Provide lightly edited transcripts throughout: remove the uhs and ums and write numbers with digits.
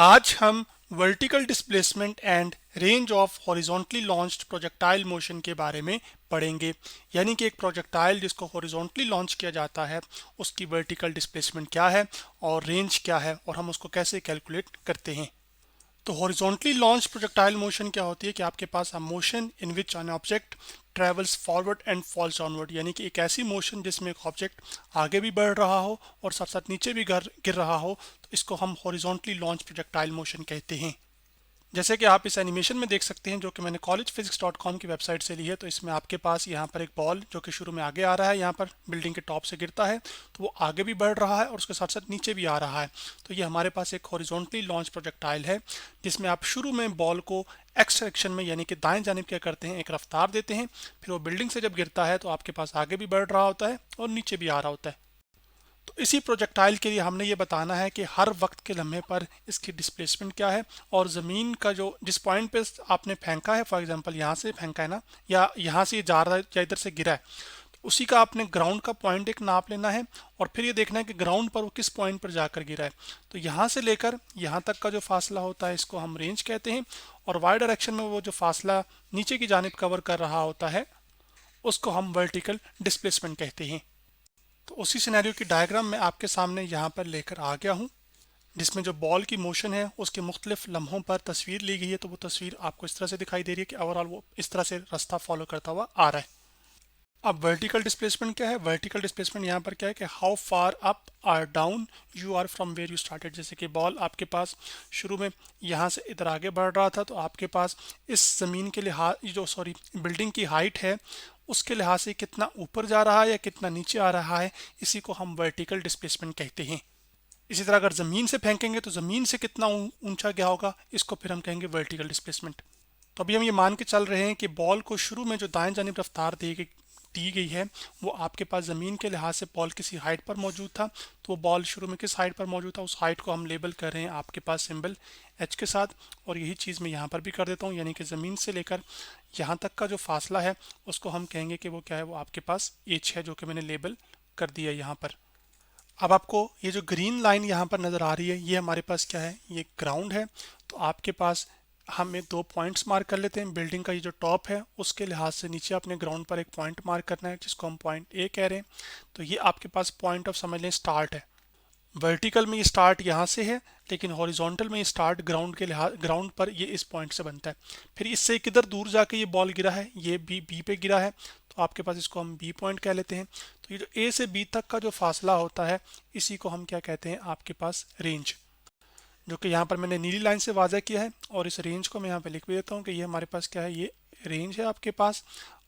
आज हम vertical displacement and range of horizontally launched projectile motion के बारे में पढ़ेंगे। यानी कि एक प्रोजेक्टाइल जिसको हॉरिजॉन्टली लॉन्च किया जाता है उसकी वर्टिकल डिस्प्लेसमेंट क्या है और रेंज क्या है और हम उसको कैसे कैलकुलेट करते हैं। तो हॉरिजॉन्टली लॉन्च प्रोजेक्टाइल मोशन क्या होती है कि आपके पास a motion in which an object travels forward and falls downward, यानी कि एक ऐसी मोशन जिसमें एक ऑब्जेक्ट आगे भी बढ़ रहा हो और साथ साथ नीचे भी गिर रहा हो, तो इसको हम हॉरिजॉन्टली लॉन्च प्रोजेक्टाइल मोशन कहते हैं। जैसे कि आप इस एनिमेशन में देख सकते हैं जो कि मैंने collegephysics.com की वेबसाइट से ली है। तो इसमें आपके पास यहाँ पर एक बॉल जो कि शुरू में आगे आ रहा है, यहाँ पर बिल्डिंग के टॉप से गिरता है तो वो आगे भी बढ़ रहा है और उसके साथ साथ नीचे भी आ रहा है। तो ये हमारे पास एक हॉरिजॉन्टली लॉन्च प्रोजेक्टाइल है जिसमें आप शुरू में बॉल को एक्स डायरेक्शन में यानी कि दाएं जानिब क्या करते हैं, एक रफ्तार देते हैं। फिर वो बिल्डिंग से जब गिरता है तो आपके पास आगे भी बढ़ रहा होता है और नीचे भी आ रहा होता है। तो इसी प्रोजेक्टाइल के लिए हमने ये बताना है कि हर वक्त के लम्हे पर इसकी डिस्प्लेसमेंट क्या है और ज़मीन का जो जिस पॉइंट पे आपने फेंका है, फॉर एग्जांपल यहाँ से फेंका है ना, या यहाँ से जा रहा है या इधर से गिरा है, तो उसी का आपने ग्राउंड का पॉइंट एक नाप लेना है और फिर ये देखना है कि ग्राउंड पर वो किस पॉइंट पर जाकर गिरा है। तो यहाँ से लेकर यहाँ तक का जो फासला होता है इसको हम रेंज कहते हैं, और वाई डायरेक्शन में वो जो फासला नीचे की जानिब कवर कर रहा होता है उसको हम वर्टिकल डिस्प्लेसमेंट कहते हैं। तो उसी सिनेरियो की डायग्राम मैं आपके सामने यहाँ पर लेकर आ गया हूँ जिसमें जो बॉल की मोशन है उसके मुख्तलिफ लम्हों पर तस्वीर ली गई है। तो वो तस्वीर आपको इस तरह से दिखाई दे रही है कि ओवरऑल वो इस तरह से रास्ता फॉलो करता हुआ आ रहा है। अब वर्टिकल डिस्प्लेसमेंट क्या है? वर्टिकल डिस्प्लेसमेंट यहाँ पर क्या है कि हाउ फार अप और down you are from where you started. जैसे कि बॉल आपके पास शुरू में यहाँ से इधर आगे बढ़ रहा था तो आपके पास इस ज़मीन के लिहाज जो सॉरी बिल्डिंग की हाइट है उसके लिहाज से कितना ऊपर जा रहा है या कितना नीचे आ रहा है, इसी को हम वर्टिकल डिस्प्लेसमेंट कहते हैं। इसी तरह अगर ज़मीन से फेंकेंगे तो ज़मीन से कितना ऊंचा गया होगा, इसको फिर हम कहेंगे वर्टिकल डिस्प्लेसमेंट। तो अभी हम ये मान के चल रहे हैं कि बॉल को शुरू में जो दाएं जानिब रफ्तार दी गई है वो आपके पास ज़मीन के लिहाज से बॉल किसी हाइट पर मौजूद था। तो वो बॉल शुरू में किस हाइट पर मौजूद था, उस हाइट को हम लेबल कर रहे हैं आपके पास सिंबल एच के साथ। और यही चीज़ मैं यहाँ पर भी कर देता हूँ, यानी कि ज़मीन से लेकर यहाँ तक का जो फासला है उसको हम कहेंगे कि वो क्या है, वो आपके पास एच है जो कि मैंने लेबल कर दिया यहाँ पर। अब आपको ये जो ग्रीन लाइन यहाँ पर नज़र आ रही है ये हमारे पास क्या है, ये ग्राउंड है। तो आपके पास हमें दो पॉइंट्स मार्क कर लेते हैं। बिल्डिंग का ये जो टॉप है उसके लिहाज से नीचे अपने ग्राउंड पर एक पॉइंट मार्क करना है जिसको हम पॉइंट ए कह रहे हैं। तो ये आपके पास पॉइंट ऑफ समझ लें स्टार्ट है। वर्टिकल में ये स्टार्ट यहाँ से है लेकिन हॉरिजॉन्टल में ये स्टार्ट ग्राउंड पर ये इस पॉइंट से बनता है। फिर इससे किधर दूर जाके ये बॉल गिरा है, ये बी पे गिरा है, तो आपके पास इसको हम बी पॉइंट कह लेते हैं। तो ये जो ए से बी तक का जो फासला होता है इसी को हम क्या कहते हैं, आपके पास रेंज, जो कि यहाँ पर मैंने नीली लाइन से वाज़ा किया है। और इस रेंज को मैं यहाँ पे लिख भी देता हूँ कि ये हमारे पास क्या है, ये रेंज है आपके पास।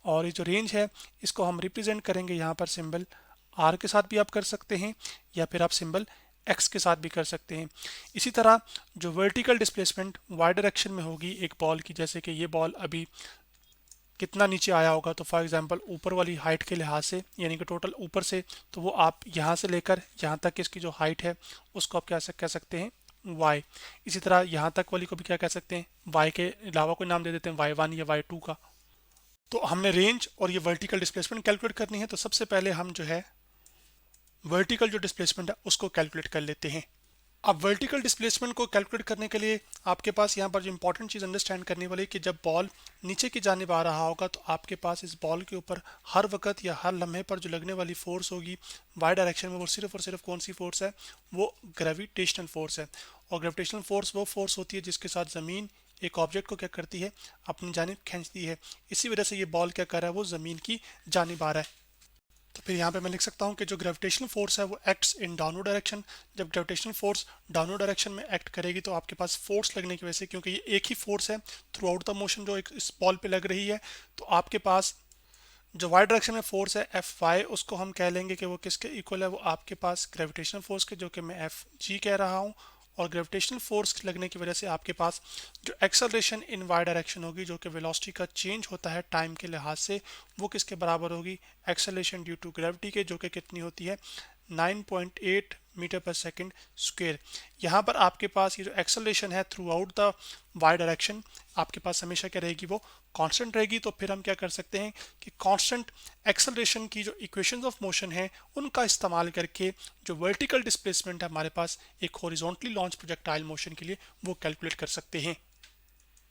और ये जो रेंज है इसको हम रिप्रेजेंट करेंगे यहाँ पर सिंबल आर के साथ भी आप कर सकते हैं या फिर आप सिंबल एक्स के साथ भी कर सकते हैं। इसी तरह जो वर्टिकल डिस्प्लेसमेंट वाई डायरेक्शन में होगी एक बॉल की, जैसे कि ये बॉल अभी कितना नीचे आया होगा, तो फॉर एग्जांपल ऊपर वाली हाइट के लिहाज से यानी कि टोटल ऊपर से, तो वो आप यहाँ से लेकर यहाँ तक इसकी जो हाइट है उसको आप क्या कह सकते हैं, y। इसी तरह यहाँ तक वाली को भी क्या कह सकते हैं, y के अलावा कोई नाम दे देते हैं, y1 या y2 का। तो हमने रेंज और ये वर्टिकल डिस्प्लेसमेंट कैलकुलेट करनी है। तो सबसे पहले हम जो है वर्टिकल जो डिस्प्लेसमेंट है उसको कैलकुलेट कर लेते हैं। अब वर्टिकल डिस्प्लेसमेंट को कैलकुलेट करने के लिए आपके पास यहाँ पर जो इंपॉर्टेंट चीज़ अंडरस्टैंड करने वाली है कि जब बॉल नीचे की जानिब आ रहा होगा तो आपके पास इस बॉल के ऊपर हर वक्त या हर लम्हे पर जो लगने वाली फोर्स होगी वाई डायरेक्शन में, वो सिर्फ और सिर्फ कौन सी फोर्स है, वो ग्रेविटेशनल फोर्स है। और ग्रेविटेशनल फोर्स वो फोर्स होती है जिसके साथ ज़मीन एक ऑब्जेक्ट को क्या करती है, अपनी जानिब खींचती है। इसी वजह से ये बॉल क्या कर रहा है, वो ज़मीन की जानिब आ रहा है। तो फिर यहाँ पे मैं लिख सकता हूँ कि जो ग्रेविटेशनल फोर्स है वो एक्ट्स इन डाउनवर्ड डायरेक्शन। जब ग्रेविटेशनल फोर्स डाउनवर्ड डायरेक्शन में एक्ट करेगी तो आपके पास फोर्स लगने की वजह से, क्योंकि ये एक ही फोर्स है थ्रू आउट द मोशन जो एक इस बॉल पे लग रही है, तो आपके पास जो वाई डायरेक्शन में फोर्स है एफ वाई, उसको हम कह लेंगे कि वो किसके इक्वल है, वो आपके पास ग्रेविटेशनल फोर्स के, जो कि मैं एफ जी कह रहा हूँ। और ग्रेविटेशनल फोर्स लगने की वजह से आपके पास जो एक्सेलरेशन इन वाई डायरेक्शन होगी, जो कि वेलोसिटी का चेंज होता है टाइम के लिहाज से, वो किसके बराबर होगी, एक्सेलरेशन ड्यू टू ग्रेविटी के, जो कि कितनी होती है 9.8 मीटर पर सेकंड स्क्वायर। यहाँ पर आपके पास ये जो एक्सेलरेशन है throughout the Y direction आपके पास हमेशा क्या रहेगी, वो कांस्टेंट रहेगी। तो फिर हम क्या कर सकते हैं कि कांस्टेंट एक्सेलरेशन की जो इक्वेशंस ऑफ मोशन है उनका इस्तेमाल करके जो वर्टिकल डिस्प्लेसमेंट है हमारे पास एक हॉरिजॉन्टली लॉन्च प्रोजेक्टाइल मोशन के लिए वो कैलकुलेट कर सकते हैं।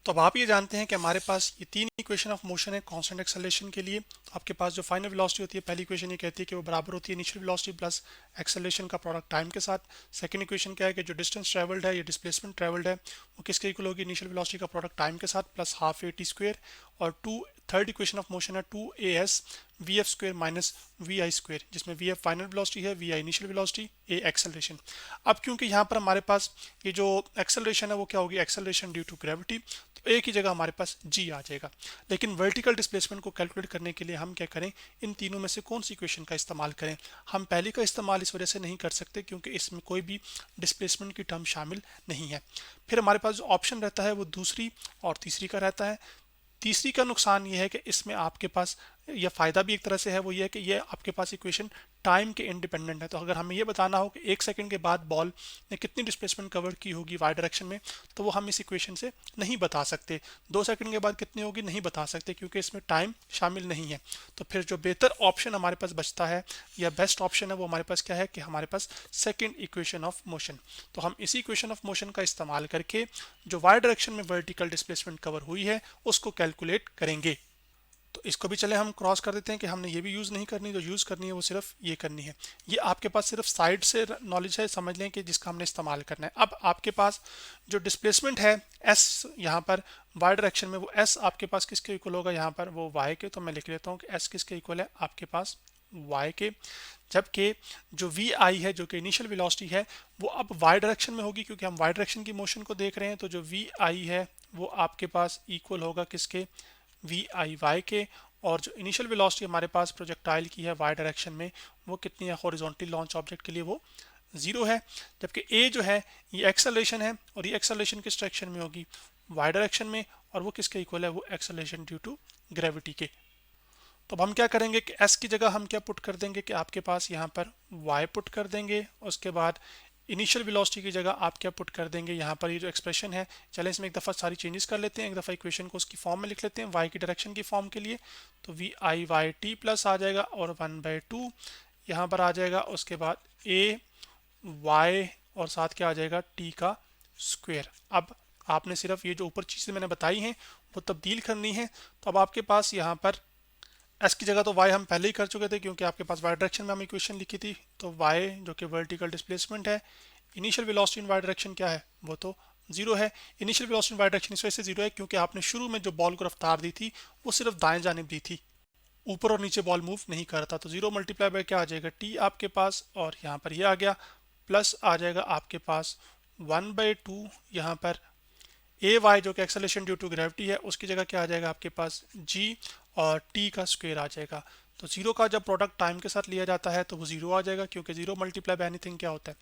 तो अब आप ये जानते हैं कि हमारे पास ये तीन इक्वेशन ऑफ मोशन है कांस्टेंट एक्सेलरेशन के लिए। तो आपके पास जो फाइनल वेलोसिटी होती है, पहली इक्वेशन ये कहती है कि वो बराबर होती है इनिशियल वेलोसिटी प्लस एक्सेलरेशन का प्रोडक्ट टाइम के साथ। सेकंड इक्वेशन क्या है कि जो डिस्टेंस ट्रेवल्ड है या डिस्प्लेसमेंट ट्रेवल्ड है वो किसके इक्वल होगी, इनिशियल वेलोसिटी का प्रोडक्ट टाइम के साथ plus half A T square. और थर्ड इक्वेशन ऑफ मोशन है 2as V F square minus V I square, जिसमें वी एफ फाइनल वेलोसिटी है, V I initial velocity, A acceleration. अब क्योंकि यहाँ पर हमारे पास ये जो एक्सेलरेशन है वो क्या होगी, एक्सेलरेशन ड्यू टू ग्रेविटी, तो एक ही जगह हमारे पास जी आ जाएगा। लेकिन वर्टिकल डिस्प्लेसमेंट को कैलकुलेट करने के लिए हम क्या करें, इन तीनों में से कौन सी इक्वेशन का इस्तेमाल करें। हम पहले का इस्तेमाल इस वजह से नहीं कर सकते क्योंकि इसमें कोई भी डिस्प्लेसमेंट की टर्म शामिल नहीं है। फिर हमारे पास जो ऑप्शन रहता है वो दूसरी और तीसरी का रहता है। तीसरी का नुकसान ये है कि इसमें आपके पास, या फ़ायदा भी एक तरह से है, वो ये है कि ये आपके पास इक्वेशन टाइम के इंडिपेंडेंट है। तो अगर हमें ये बताना हो कि 1 सेकंड के बाद बॉल ने कितनी डिस्प्लेसमेंट कवर की होगी वाई डायरेक्शन में, तो वो हम इस इक्वेशन से नहीं बता सकते। 2 सेकंड के बाद कितनी होगी नहीं बता सकते क्योंकि इसमें टाइम शामिल नहीं है। तो फिर जो बेहतर ऑप्शन हमारे पास बचता है या बेस्ट ऑप्शन है वो हमारे पास क्या है कि हमारे पास सेकेंड इक्वेशन ऑफ मोशन। तो हम इसी इक्वेशन ऑफ मोशन का इस्तेमाल करके जो वाई डायरेक्शन में वर्टिकल डिस्प्लेसमेंट कवर हुई है उसको कैलकुलेट करेंगे। तो इसको भी चले हम क्रॉस कर देते हैं कि हमने ये भी यूज़ नहीं करनी, जो यूज़ करनी है वो सिर्फ ये करनी है। ये आपके पास सिर्फ साइड से नॉलेज है, समझ लें कि जिसका हमने इस्तेमाल करना है। अब आपके पास जो डिस्प्लेसमेंट है एस यहाँ पर वाई डायरेक्शन में, वो एस आपके पास किसके इक्वल होगा, यहाँ पर वो वाई के। तो मैं लिख लेता हूँ कि एस किसके इक्वल है आपके पास वाई के। जबकि जो वी आई है जो कि इनिशियल वेलोसिटी है वो अब वाई डायरेक्शन में होगी क्योंकि हम वाई डायरेक्शन की मोशन को देख रहे हैं। तो जो वी आई है वो आपके पास इक्वल होगा किसके, वी आई वाई के। और जो इनिशियल वेलोसिटी हमारे पास प्रोजेक्टाइल की है वाई डायरेक्शन में वो कितनी है, हॉरिजॉन्टली लॉन्च ऑब्जेक्ट के लिए वो 0 है। जबकि ए जो है ये एक्सेलरेशन है और ये एक्सेलरेशन किस डायरेक्शन में होगी, वाई डायरेक्शन में, और वो किसके इक्वल है, वो एक्सेलरेशन ड्यू टू ग्रेविटी के। तो अब हम क्या करेंगे कि एस की जगह हम क्या पुट कर देंगे कि आपके पास यहाँ पर वाई पुट कर देंगे। उसके बाद इनिशियल वेलोसिटी की जगह आप क्या पुट कर देंगे, यहाँ पर ये जो एक्सप्रेशन है, चलें इसमें एक दफ़ा सारी चेंजेस कर लेते हैं। एक दफ़ा इक्वेशन को उसकी फॉर्म में लिख लेते हैं वाई की डायरेक्शन की फॉर्म के लिए। तो V I Y T plus आ जाएगा और 1/2 यहाँ पर आ जाएगा। उसके बाद ए वाई और साथ क्या आ जाएगा टी का स्क्वायर। अब आपने सिर्फ ये जो ऊपर चीज़ें मैंने बताई हैं वो तब्दील करनी है। तो अब आपके पास यहाँ पर एस की जगह तो वाई हम पहले ही कर चुके थे क्योंकि आपके पास वाई डायरेक्शन में हम इक्वेशन लिखी थी। तो वाई जो कि वर्टिकल डिस्प्लेसमेंट है, initial velocity in Y direction क्या है, वो तो 0 है। Initial velocity in Y direction इस वजह से 0 है क्योंकि आपने शुरू में जो बॉल को रफ्तार दी थी वो सिर्फ दाएं जानिब दी थी, ऊपर और नीचे बॉल मूव नहीं कर रहा था। तो 0 मल्टीप्लाई बाय क्या आ जाएगा टी आपके पास, और यहाँ पर ये आ गया प्लस आ जाएगा आपके पास 1/2 यहाँ पर ए वाई जो कि एक्सेलरेशन ड्यू टू ग्रेविटी है उसकी जगह क्या आ जाएगा आपके पास जी और टी का स्क्वायर आ जाएगा। तो 0 का जब प्रोडक्ट टाइम के साथ लिया जाता है तो वो 0 आ जाएगा क्योंकि 0 मल्टीप्लाई बाय एनीथिंग क्या होता है,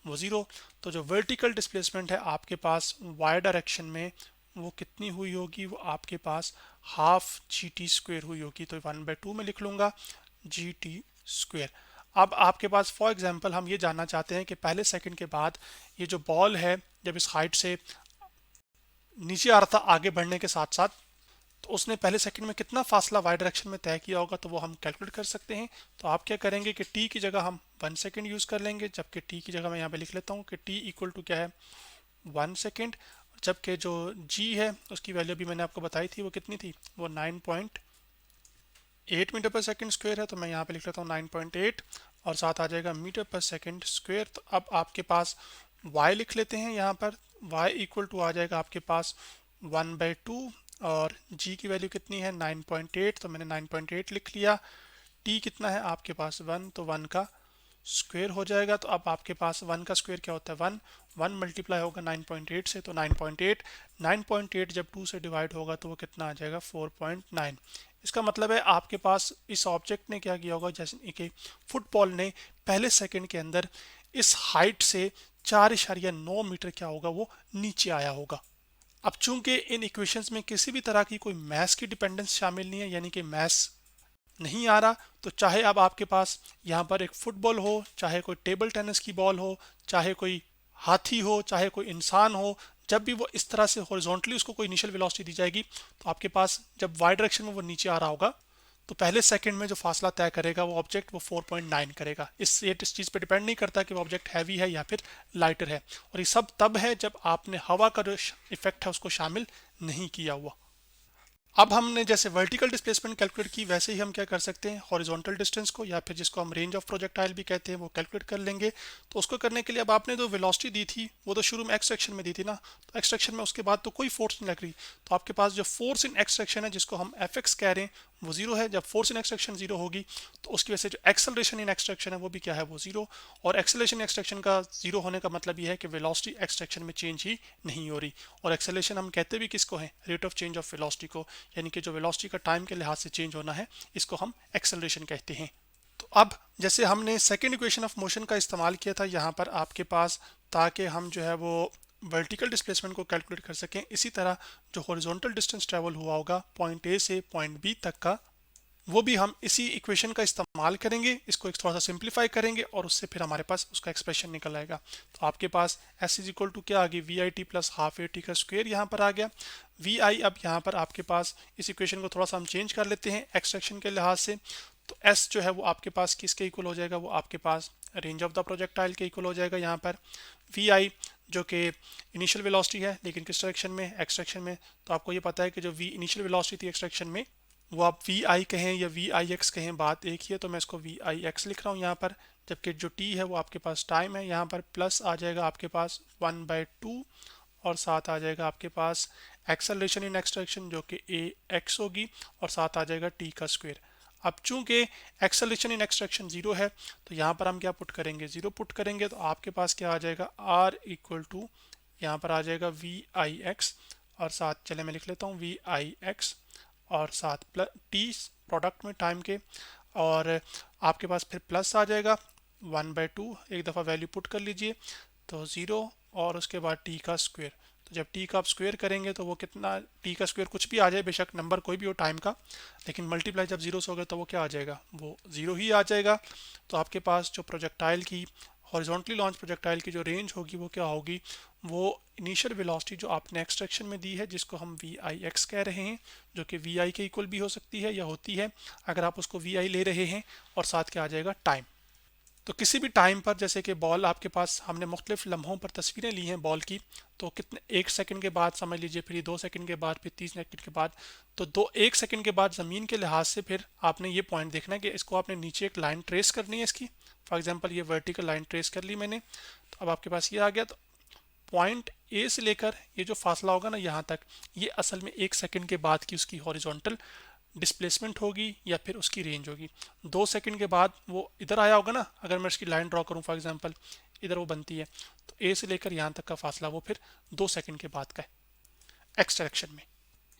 वो 0। तो जो वर्टिकल डिस्प्लेसमेंट है आपके पास वाई डायरेक्शन में वो कितनी हुई होगी, वो आपके पास हाफ जी टी स्क्वायर हुई होगी। तो 1/2 में लिख लूँगा जी टी स्क्वायर। अब आपके पास फॉर एग्जांपल हम ये जानना चाहते हैं कि पहले सेकंड के बाद ये जो बॉल है जब इस हाइट से नीचे आ रहा था आगे बढ़ने के साथ साथ, तो उसने पहले सेकंड में कितना फासला वाई डायरेक्शन में तय किया होगा, तो वो हम कैलकुलेट कर सकते हैं। तो आप क्या करेंगे कि टी की जगह हम 1 सेकंड यूज़ कर लेंगे, जबकि टी की जगह मैं यहाँ पे लिख लेता हूँ कि टी इक्वल टू क्या है 1 सेकंड। जबकि जो जी है उसकी वैल्यू भी मैंने आपको बताई थी, वो कितनी थी, वो 9.8 मीटर पर सेकंड स्क्वायर है। तो मैं यहाँ पे लिख लेता हूँ 9.8 और साथ आ जाएगा मीटर पर सेकंड स्क्वायर। तो अब आपके पास y लिख लेते हैं, यहाँ पर y इक्वल टू आ जाएगा आपके पास 1/2 और g की वैल्यू कितनी है 9.8, तो मैंने 9.8 लिख लिया। t कितना है आपके पास 1, तो 1 का स्क्वायर हो जाएगा। तो अब आपके पास 1 का स्क्वायर क्या होता है 1, 1 मल्टीप्लाई होगा 9.8 से, तो 9.8 जब 2 से डिवाइड होगा तो वो कितना आ जाएगा 4.9। इसका मतलब है आपके पास इस ऑब्जेक्ट ने क्या किया होगा, जैसे कि फुटबॉल ने पहले सेकंड के अंदर इस हाइट से 4.9 मीटर क्या होगा वो नीचे आया होगा। अब चूंकि इन इक्वेशंस में किसी भी तरह की कोई मैथ्स की डिपेंडेंस शामिल नहीं है, यानी कि मैथ्स नहीं आ रहा, तो चाहे अब आपके पास यहाँ पर एक फुटबॉल हो, चाहे कोई टेबल टेनिस की बॉल हो, चाहे कोई हाथी हो, चाहे कोई इंसान हो, जब भी वो इस तरह से हॉरिजॉन्टली उसको कोई इनिशियल वेलोसिटी दी जाएगी, तो आपके पास जब वाई डायरेक्शन में वो नीचे आ रहा होगा, तो पहले सेकंड में जो फासला तय करेगा वो ऑब्जेक्ट, वो 4.9 करेगा। ये इस चीज़ पे डिपेंड नहीं करता कि वो ऑब्जेक्ट हैवी है या फिर लाइटर है। और ये सब तब है जब आपने हवा का जो इफेक्ट है उसको शामिल नहीं किया हुआ। अब हमने जैसे वर्टिकल डिस्प्लेसमेंट कैलकुलेट की, वैसे ही हम क्या कर सकते हैं, हॉरिजॉन्टल डिस्टेंस को, या फिर जिसको हम रेंज ऑफ प्रोजेक्टाइल भी कहते हैं, वो कैलकुलेट कर लेंगे। तो उसको करने के लिए अब आपने जो वेलोसिटी दी थी वो तो शुरू में एक्स डायरेक्शन में दी थी ना, तो एक्स डायरेक्शन में उसके बाद तो कोई फोर्स नहीं लग रही, तो आपके पास जो फोर्स इन एक्स डायरेक्शन है जिसको हम एफ एक्स कह रहे हैं वो जीरो है। जब force in X direction zero होगी तो उसकी वजह से जो एक्सेलरेशन इन एक्स डायरेक्शन है वो भी क्या है, वो जीरो। और एक्सेलरेशन एक्स डायरेक्शन का जीरो होने का मतलब ये है कि वेलोसिटी एक्स डायरेक्शन में चेंज ही नहीं हो रही। और एक्सेलरेशन हम कहते भी किसको है, rate of change of velocity को, यानी कि जो वेलोसिटी का टाइम के लिहाज से चेंज होना है, इसको हम एक्सेलरेशन कहते हैं। तो अब जैसे हमने सेकेंड इक्वेशन ऑफ मोशन का इस्तेमाल किया था यहाँ पर आपके पास, ताकि हम जो है वो वर्टिकल डिस्प्लेसमेंट को कैलकुलेट कर सकें, इसी तरह जो हॉरिजॉन्टल डिस्टेंस ट्रेवल हुआ होगा पॉइंट ए से पॉइंट बी तक का, वो भी हम इसी इक्वेशन का इस्तेमाल करेंगे, इसको एक थोड़ा सा सिंप्लीफाई करेंगे और उससे फिर हमारे पास उसका एक्सप्रेशन निकल आएगा। तो आपके पास एस इज इक्वल टू क्या आ गई, V I T plus half A T का स्क्वेयर यहाँ पर आ गया। वी आई अब यहाँ पर आपके पास इस इक्वेशन को थोड़ा सा हम चेंज कर लेते हैं एक्सट्रैक्शन के लिहाज से। तो एस जो है वो आपके पास किसके इक्वल हो जाएगा, वो आपके पास रेंज ऑफ द प्रोजेक्टाइल के इक्वल हो जाएगा यहाँ पर। वी आई जो कि इनिशियल वेलोसिटी है लेकिन किस डायरेक्शन में, एक्सट्रैक्शन में। तो आपको ये पता है कि जो वी इनिशियल वेलोसिटी थी एक्सट्रैक्शन में, वो आप वी आई कहें या वी आई एक्स कहें, बात एक ही है। तो मैं इसको वी आई एक्स लिख रहा हूँ यहाँ पर, जबकि जो टी है वो आपके पास टाइम है, यहाँ पर प्लस आ जाएगा आपके पास 1/2 और साथ आ जाएगा आपके पास एक्सेलरेशन इन एक्स डायरेक्शन जो कि ए एक्स होगी, और साथ आ जाएगा टी का स्क्वायर। अब चूंकि acceleration in X direction zero है, तो यहाँ पर हम क्या पुट करेंगे, जीरो पुट करेंगे, तो आपके पास क्या आ जाएगा, आर इक्वल टू यहाँ पर आ जाएगा वी आई एक्स, और साथ चले मैं लिख लेता हूँ वी आई एक्स और साथ प्लस टी प्रोडक्ट में टाइम के, और आपके पास फिर प्लस आ जाएगा 1/2, एक दफ़ा वैल्यू पुट कर लीजिए तो ज़ीरो, और उसके बाद टी का स्क्वायर। तो जब टी का आप स्क्वायर करेंगे तो वो कितना, टी का स्क्वायर कुछ भी आ जाए, बेशक नंबर कोई भी हो टाइम का, लेकिन मल्टीप्लाई जब जीरो से होगा तो वो क्या आ जाएगा, वो ज़ीरो ही आ जाएगा। तो आपके पास जो प्रोजेक्टाइल की, हॉरिजॉन्टली लॉन्च प्रोजेक्टाइल की जो रेंज होगी वो क्या होगी, वो इनिशियल वेलोसिटी जो आपने एक्सट्रैक्शन में दी है जिसको हम वी आई एक्स कह रहे हैं, जो कि वी आई के इक्वल भी हो सकती है या होती है अगर आप उसको वी आई ले रहे हैं, और साथ क्या आ जाएगा, टाइम। तो किसी भी टाइम पर, जैसे कि बॉल आपके पास, हमने मुख्तलिफ लम्हों पर तस्वीरें ली हैं बॉल की, तो कितने, एक सेकंड के बाद समझ लीजिए, फिर 2 सेकंड के बाद, फिर 3 सेकंड के बाद, तो एक सेकंड के बाद ज़मीन के लिहाज से फिर आपने ये पॉइंट देखना है कि इसको आपने नीचे एक लाइन ट्रेस करनी है इसकी। फॉर एग्जांपल ये वर्टिकल लाइन ट्रेस कर ली मैंने, तो अब आपके पास ये आ गया। तो पॉइंट ए से लेकर ये जो फासला होगा ना यहाँ तक, ये असल में 1 सेकंड के बाद की उसकी हॉरिजॉन्टल डिस्प्लेसमेंट होगी या फिर उसकी रेंज होगी। 2 सेकंड के बाद वो इधर आया होगा ना, अगर मैं इसकी लाइन ड्रॉ करूँ फॉर एग्जांपल, इधर वो बनती है, तो ए से लेकर यहाँ तक का फासला वो फिर 2 सेकंड के बाद का है एक्स डायरेक्शन में।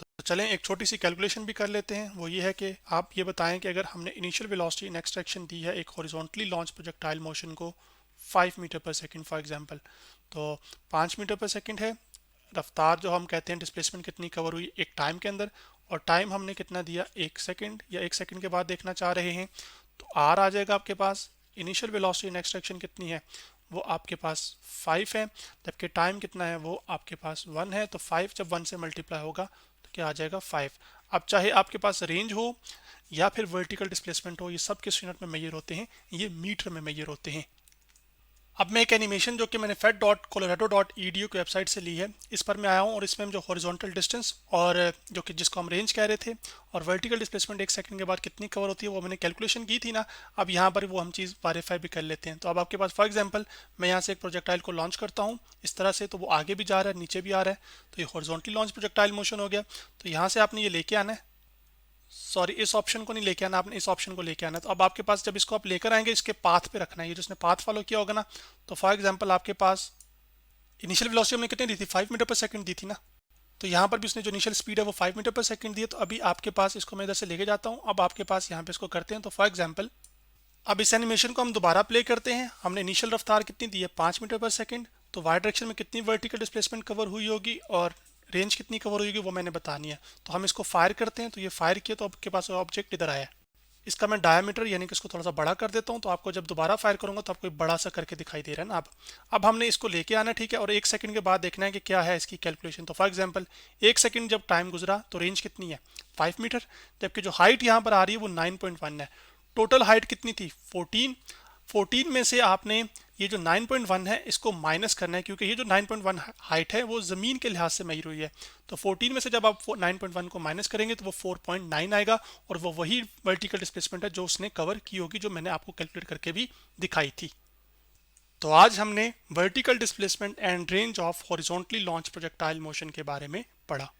तो चलें एक छोटी सी कैलकुलेशन भी कर लेते हैं। वो ये है कि आप ये बताएं कि अगर हमने initial velocity in X direction दी है एक हॉरिजॉन्टली लॉन्च प्रोजेक्टाइल मोशन को 5 मीटर पर सेकंड फॉर एग्जांपल, तो 5 मीटर पर सेकंड है रफ्तार, जो हम कहते हैं डिस्प्लेसमेंट कितनी कवर हुई एक टाइम के अंदर, और टाइम हमने कितना दिया 1 सेकंड, या 1 सेकंड के बाद देखना चाह रहे हैं, तो आर आ जाएगा आपके पास। Initial velocity in X direction कितनी है, वो आपके पास 5 है, जबकि टाइम कितना है, वो आपके पास 1 है। तो 5 जब 1 से मल्टीप्लाई होगा तो क्या आ जाएगा, 5। अब चाहे आपके पास रेंज हो या फिर वर्टिकल डिस्प्लेसमेंट हो, ये सब किस यूनिट में मेजर होते हैं, ये मीटर में मेजर होते हैं। अब मैं एक एनिमेशन जो कि मैंने fed.colorado.edu की वेबसाइट से ली है, इस पर मैं आया हूँ, और इसमें हम जो हॉरिजॉन्टल डिस्टेंस और जो कि जिसको हम रेंज कह रहे थे, और वर्टिकल डिस्प्लेसमेंट 1 सेकंड के बाद कितनी कवर होती है वो मैंने कैलकुलेशन की थी ना, अब यहाँ पर वो हम चीज़ वेरीफाई भी कर लेते हैं। तो अब आपके पास फॉर एग्जांपल मैं यहाँ से एक प्रोजेक्टाइल को लॉन्च करता हूँ इस तरह से, तो वो आगे भी जा रहा है नीचे भी आ रहा है, तो ये हॉरिजॉन्टली लॉन्च प्रोजेक्टाइल मोशन हो गया। तो यहाँ से आपने ये लेके आना है, सॉरी इस ऑप्शन को नहीं लेके आना, आपने इस ऑप्शन को लेके आना है। तो अब आपके पास जब इसको आप लेकर आएंगे इसके पाथ पे रखना है, ये जो इसने पाथ फॉलो किया होगा ना, तो फॉर एग्जांपल आपके पास इनिशियल वेलोसिटी हमने कितनी दी थी, 5 मीटर पर सेकंड दी थी ना, तो यहाँ पर भी उसने जो इनिशियल स्पीड है वो 5 मीटर पर सेकंड दी है। तो अभी आपके पास, इसको मैं इधर से लेके जाता हूँ, अब आपके पास यहाँ पे इसको करते हैं। तो फॉर एग्जाम्पल अब इस एनिमेशन को हम दोबारा प्ले करते हैं। हमने इनिशियल रफ्तार कितनी दी है, 5 मीटर पर सेकंड, तो वाई डायरेक्शन में कितनी वर्टिकल डिस्प्लेसमेंट कवर हुई होगी और रेंज कितनी कवर होगी वो मैंने बतानी है। तो हम इसको फायर करते हैं, तो ये फायर किया तो आपके पास ऑब्जेक्ट इधर आया है। इसका मैं डायमीटर यानी कि इसको थोड़ा सा बड़ा कर देता हूँ, तो आपको जब दोबारा फायर करूंगा तो आपको एक बड़ा सा करके दिखाई दे रहा है ना। अब हमने इसको लेके आना, ठीक है, और 1 सेकंड के बाद देखना है कि क्या है इसकी कैलकुलेशन। तो फॉर एग्जांपल 1 सेकंड जब टाइम गुजरा तो रेंज कितनी है 5 मीटर, जबकि जो हाइट यहाँ पर आ रही है वो 9.1 है। टोटल हाइट कितनी थी 14। 14 में से आपने ये जो 9.1 है इसको माइनस करना है, क्योंकि ये जो 9.1 हाइट है वो ज़मीन के लिहाज से मेजर हुई है। तो 14 में से जब आप 9.1 को माइनस करेंगे तो वो 4.9 आएगा, और वो वही वर्टिकल डिस्प्लेसमेंट है जो उसने कवर की होगी, जो मैंने आपको कैलकुलेट करके भी दिखाई थी। तो आज हमने vertical displacement and range of horizontally launch projectile motion के बारे में पढ़ा।